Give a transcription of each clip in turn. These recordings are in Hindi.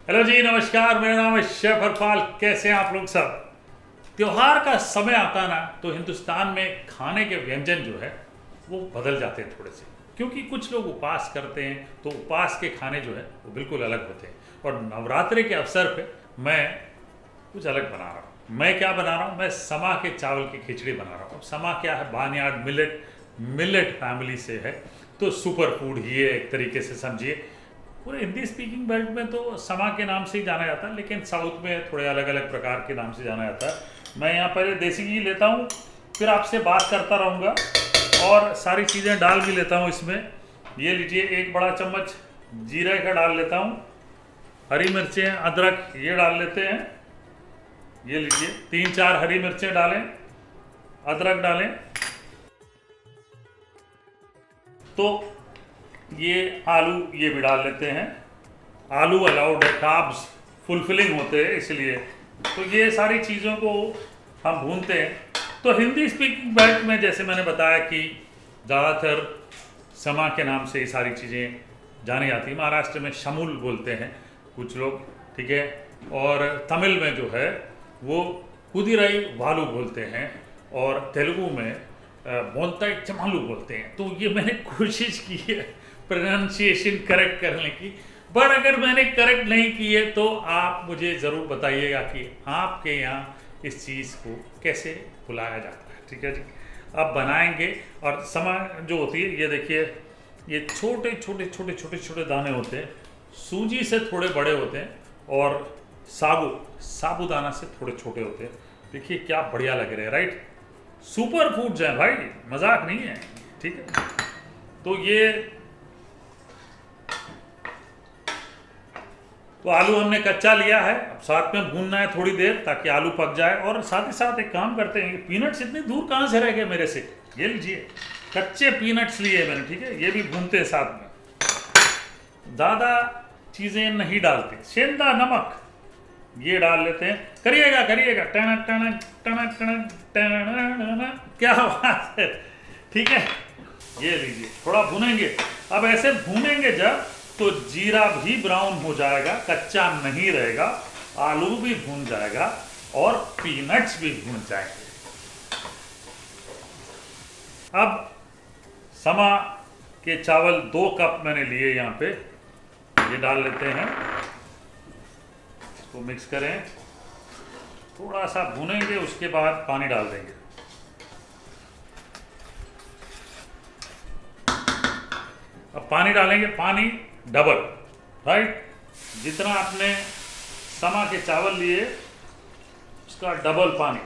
हेलो जी, नमस्कार। मेरा नाम है शेफ हरपाल। कैसे हैं आप लोग सब? त्योहार का समय आता ना तो हिंदुस्तान में खाने के व्यंजन जो है वो बदल जाते हैं थोड़े से, क्योंकि कुछ लोग उपवास करते हैं तो उपवास के खाने जो है वो बिल्कुल अलग होते हैं। और नवरात्रि के अवसर पे मैं कुछ अलग बना रहा हूँ। मैं क्या बना रहा हूँ? मैं समा के चावल की खिचड़ी बना रहा हूँ। समा क्या है? बार्नयार्ड मिलेट फैमिली से है, तो सुपर फूड ही है एक तरीके से समझिए। पूरे हिंदी स्पीकिंग बेल्ट में तो समा के नाम से ही जाना जाता है, लेकिन साउथ में थोड़े अलग अलग प्रकार के नाम से जाना जाता है। मैं यहाँ पहले देसी घी लेता हूँ, फिर आपसे बात करता रहूँगा और सारी चीज़ें डाल भी लेता हूँ इसमें। ये लीजिए, 1 बड़ा चम्मच जीरे का डाल लेता हूँ। हरी मिर्चें, अदरक ये डाल लेते हैं। ये लीजिए, 3-4 हरी मिर्चें डालें, अदरक डालें। तो ये आलू ये भी डाल लेते हैं। आलू अलाउड है, कार्ब्स फुलफिलिंग होते हैं इसलिए। तो ये सारी चीज़ों को हम भूनते हैं। तो हिंदी स्पीकिंग बेल्ट में जैसे मैंने बताया कि ज़्यादातर समा के नाम से ये सारी चीज़ें जानी जाती हैं। महाराष्ट्र में शमुल बोलते हैं कुछ लोग, ठीक है। और तमिल में जो है वो कुदिराई वालू बोलते हैं, और तेलुगु में बोनताई चमालू बोलते हैं। तो ये मैंने कोशिश की है प्रोनाउंसिएशन करेक्ट करने की, बट अगर मैंने करेक्ट नहीं की है तो आप मुझे ज़रूर बताइएगा कि आपके यहाँ इस चीज़ को कैसे बुलाया जाता है, ठीक है जी। अब बनाएंगे। और समा जो होती है, ये देखिए, ये छोटे छोटे छोटे छोटे छोटे दाने होते हैं, सूजी से थोड़े बड़े होते हैं, और साबूदाना से थोड़े छोटे होते हैं। देखिए क्या बढ़िया लग रहे हैं, राइट? सुपर फूड्स हैं भाई, मजाक नहीं है, ठीक है। तो ये तो आलू हमने कच्चा लिया है, अब साथ में भूनना है थोड़ी देर ताकि आलू पक जाए। और साथ ही साथ एक काम करते हैं, पीनट्स इतनी दूर कहाँ से रह गए मेरे से? ये लीजिए, कच्चे पीनट्स लिए मैंने, ठीक है। ये भी भूनते हैं साथ में। ज़्यादा चीज़ें नहीं डालते, सेंधा नमक ये डाल लेते हैं। करिएगा करिएगा, टन टन टन टन टन, क्या बात है, ठीक है। ये लीजिए, थोड़ा भूनेंगे। अब ऐसे भूनेंगे जब, तो जीरा भी ब्राउन हो जाएगा, कच्चा नहीं रहेगा, आलू भी भून जाएगा और पीनट्स भी भून जाएंगे। अब समा के चावल 2 कप मैंने लिए यहाँ पे, ये डाल लेते हैं। इसको मिक्स करें, थोड़ा सा भूनेंगे, उसके बाद पानी डाल देंगे। अब पानी डालेंगे, पानी डबल, राइट? जितना आपने समा के चावल लिए उसका डबल पानी।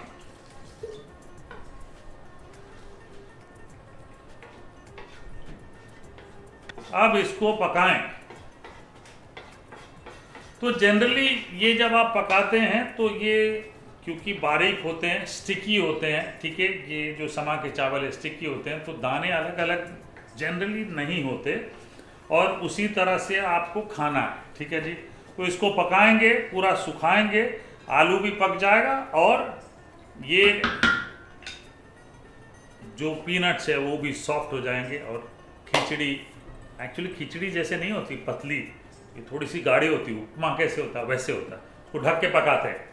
अब इसको पकाएं। तो जनरली ये जब आप पकाते हैं तो ये क्योंकि बारीक होते हैं, स्टिकी होते हैं, ठीक है। ये जो समा के चावल स्टिकी होते हैं, तो दाने अलग अलग जनरली नहीं होते, और उसी तरह से आपको खाना है, ठीक है जी। तो इसको पकाएंगे, पूरा सुखाएंगे, आलू भी पक जाएगा और ये जो पीनट्स है वो भी सॉफ्ट हो जाएंगे। और खिचड़ी एक्चुअली खिचड़ी जैसे नहीं होती पतली, ये थोड़ी सी गाढ़ी होती है। उपमा कैसे होता है वैसे होता है, उसको ढक के पकाते हैं।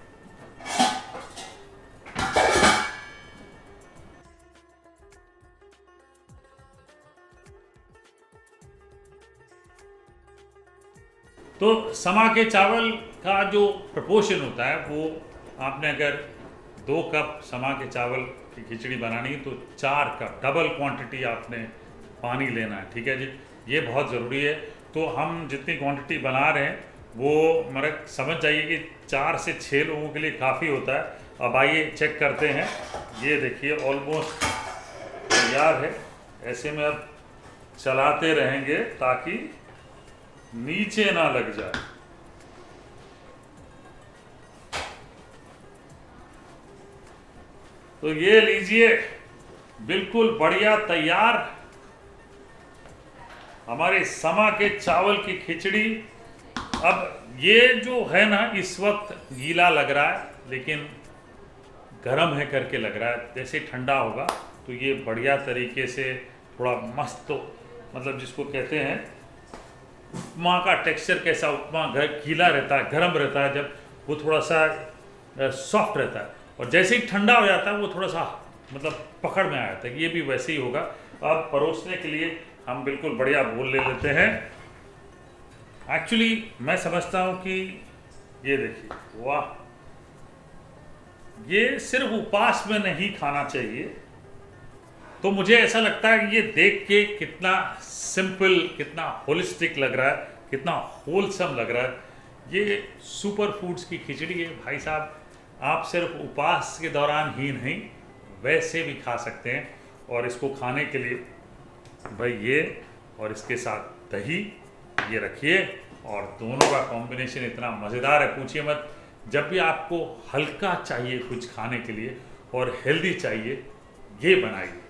तो समा के चावल का जो प्रपोर्शन होता है वो, आपने अगर 2 कप समा के चावल की खिचड़ी बनानी है तो 4 कप डबल क्वांटिटी आपने पानी लेना है, ठीक है जी। ये बहुत ज़रूरी है। तो हम जितनी क्वांटिटी बना रहे हैं वो मेरा समझ जाइए कि 4 से 6 लोगों के लिए काफ़ी होता है। अब आइए चेक करते हैं। ये देखिए, ऑलमोस्ट तैयार है। ऐसे में अब चलाते रहेंगे ताकि नीचे ना लग जाए। तो ये लीजिए, बिल्कुल बढ़िया तैयार हमारे समा के चावल की खिचड़ी। अब ये जो है ना, इस वक्त गीला लग रहा है, लेकिन गर्म है करके लग रहा है। जैसे ठंडा होगा तो ये बढ़िया तरीके से थोड़ा मस्त, तो मतलब जिसको कहते हैं उपमा का टेक्सचर कैसा, उपमा गीला रहता है, गर्म रहता है, जब वो थोड़ा सा सॉफ्ट रहता है, और जैसे ही ठंडा हो जाता है वो थोड़ा सा मतलब पकड़ में आ जाता है। ये भी वैसे ही होगा। अब परोसने के लिए हम बिल्कुल बढ़िया बोल ले लेते हैं। एक्चुअली मैं समझता हूँ कि ये देखिए, वाह, ये सिर्फ उपवास में नहीं खाना चाहिए। तो मुझे ऐसा लगता है कि ये देख के कितना सिंपल, कितना होलिस्टिक लग रहा है, कितना होलसम लग रहा है। ये सुपर फूड्स की खिचड़ी है भाई साहब। आप सिर्फ उपवास के दौरान ही नहीं, वैसे भी खा सकते हैं। और इसको खाने के लिए भाई ये और इसके साथ दही ये रखिए, और दोनों का कॉम्बिनेशन इतना मज़ेदार है, पूछिए मत। जब भी आपको हल्का चाहिए कुछ खाने के लिए और हेल्दी चाहिए, ये बनाइए।